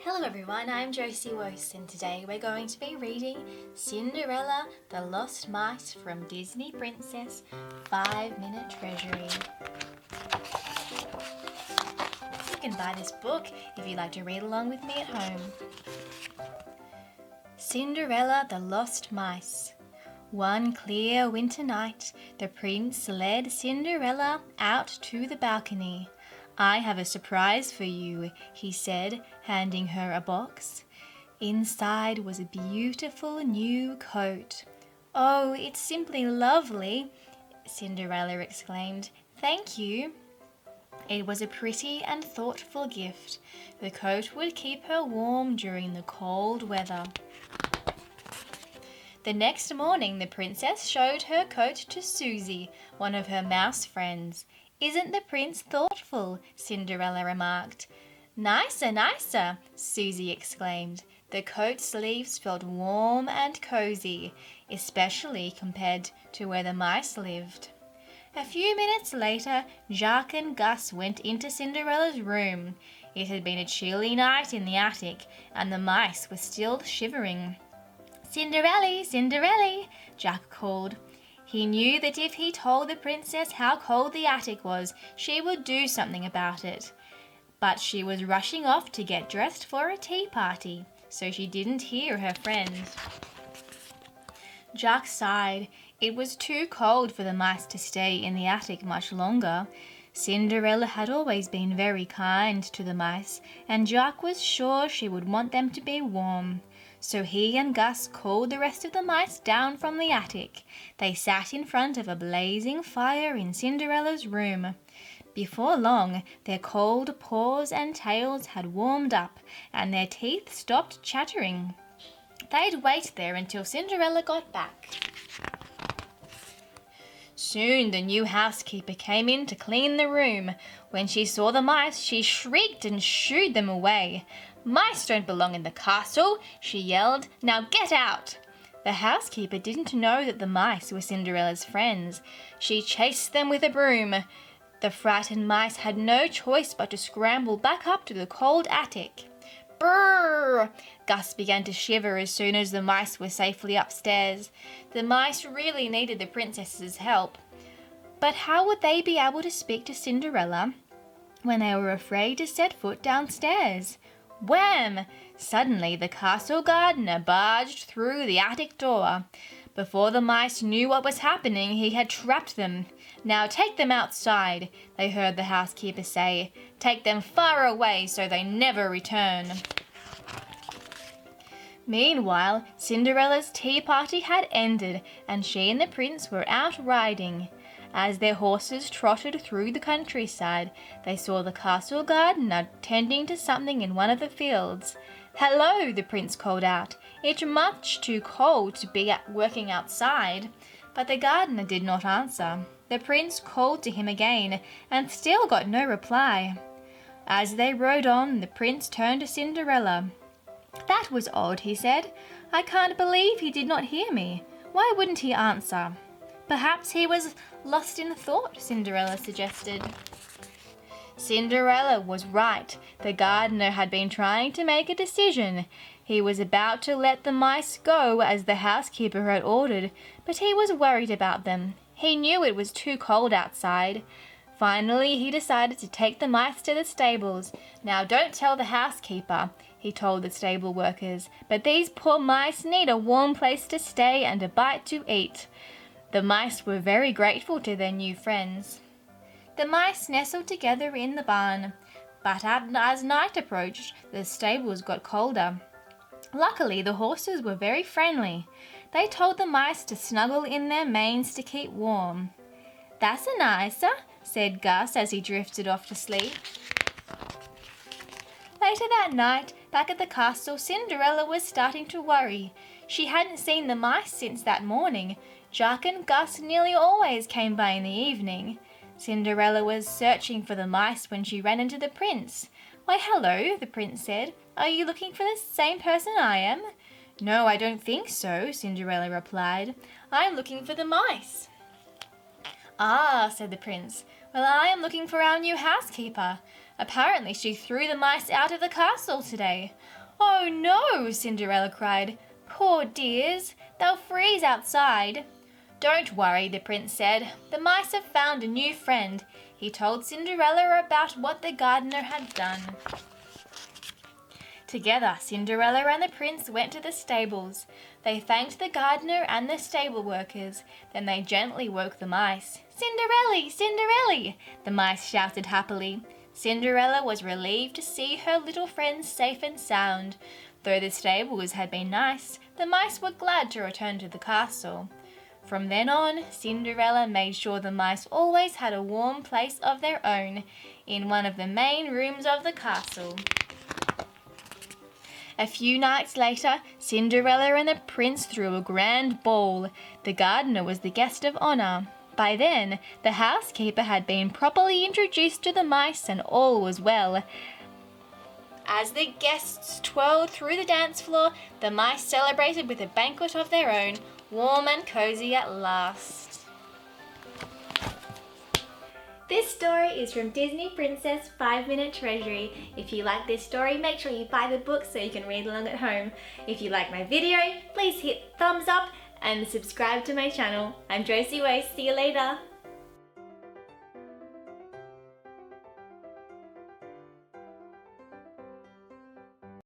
Hello everyone, I'm JosieWose and today we're going to be reading Cinderella, the Lost Mice from Disney Princess 5-Minute Treasury. You can buy this book if you'd like to read along with me at home. Cinderella, the Lost Mice. One clear winter night, the prince led Cinderella out to the balcony. "I have a surprise for you," he said, handing her a box. Inside was a beautiful new coat. "Oh, it's simply lovely," Cinderella exclaimed. "Thank you." It was a pretty and thoughtful gift. The coat would keep her warm during the cold weather. The next morning the princess showed her coat to Susie, one of her mouse friends. "Isn't the prince thoughtful?" Cinderella remarked. "Nicer, nicer," Susie exclaimed. The coat sleeves felt warm and cozy, especially compared to where the mice lived. A few minutes later, Jacques and Gus went into Cinderella's room. It had been a chilly night in the attic, and the mice were still shivering. "Cinderella, Cinderella," Jacques called. He knew that if he told the princess how cold the attic was, she would do something about it. But she was rushing off to get dressed for a tea party, so she didn't hear her friend. Jacques sighed. It was too cold for the mice to stay in the attic much longer. Cinderella had always been very kind to the mice, and Jacques was sure she would want them to be warm. So he and Gus called the rest of the mice down from the attic. They sat in front of a blazing fire in Cinderella's room. Before long, their cold paws and tails had warmed up, and their teeth stopped chattering. They'd wait there until Cinderella got back. Soon the new housekeeper came in to clean the room. When she saw the mice, she shrieked and shooed them away. "Mice don't belong in the castle," she yelled. "Now get out!" The housekeeper didn't know that the mice were Cinderella's friends. She chased them with a broom. The frightened mice had no choice but to scramble back up to the cold attic. Brrr! Gus began to shiver as soon as the mice were safely upstairs. The mice really needed the princess's help. But how would they be able to speak to Cinderella when they were afraid to set foot downstairs? Wham! Suddenly the castle gardener barged through the attic door. Before the mice knew what was happening, he had trapped them. "Now take them outside," they heard the housekeeper say. "Take them far away so they never return." Meanwhile, Cinderella's tea party had ended, and she and the prince were out riding. As their horses trotted through the countryside, they saw the castle gardener tending to something in one of the fields. "Hello," the prince called out. "It's much too cold to be working outside." But the gardener did not answer. The prince called to him again and still got no reply. As they rode on, the prince turned to Cinderella. "That was odd," he said. "I can't believe he did not hear me. Why wouldn't he answer?" "Perhaps he was lost in thought," Cinderella suggested. Cinderella was right. The gardener had been trying to make a decision. He was about to let the mice go as the housekeeper had ordered, but he was worried about them. He knew it was too cold outside. Finally, he decided to take the mice to the stables. "Now don't tell the housekeeper," he told the stable workers, "but these poor mice need a warm place to stay and a bite to eat." The mice were very grateful to their new friends. The mice nestled together in the barn, but as night approached, the stables got colder. Luckily, the horses were very friendly. They told the mice to snuggle in their manes to keep warm. "That's a nicer," said Gus as he drifted off to sleep. Later that night, back at the castle, Cinderella was starting to worry. She hadn't seen the mice since that morning. Jacques and Gus nearly always came by in the evening. Cinderella was searching for the mice when she ran into the prince. "Why, hello," the prince said. "Are you looking for the same person I am?" "No, I don't think so," Cinderella replied. "I'm looking for the mice." "Ah," said the prince. "Well, I am looking for our new housekeeper. Apparently she threw the mice out of the castle today. Oh no, Cinderella cried. Poor dears, they'll freeze outside. Don't worry, the prince said. The mice have found a new friend. He told Cinderella about what the gardener had done. Together, Cinderella and the prince went to the stables. They thanked the gardener and the stable workers. Then they gently woke the mice. Cinderella! Cinderella! The mice shouted happily. Cinderella was relieved to see her little friends safe and sound. Though the stables had been nice, the mice were glad to return to the castle. From then on, Cinderella made sure the mice always had a warm place of their own in one of the main rooms of the castle. A few nights later, Cinderella and the prince threw a grand ball. The gardener was the guest of honor. By then, the housekeeper had been properly introduced to the mice and all was well. As the guests twirled through the dance floor, the mice celebrated with a banquet of their own, warm and cozy at last. This story is from Disney Princess 5-Minute Treasury. If you like this story, make sure you buy the book so you can read along at home. If you like my video, please hit thumbs up and subscribe to my channel. I'm JosieWose. See you later.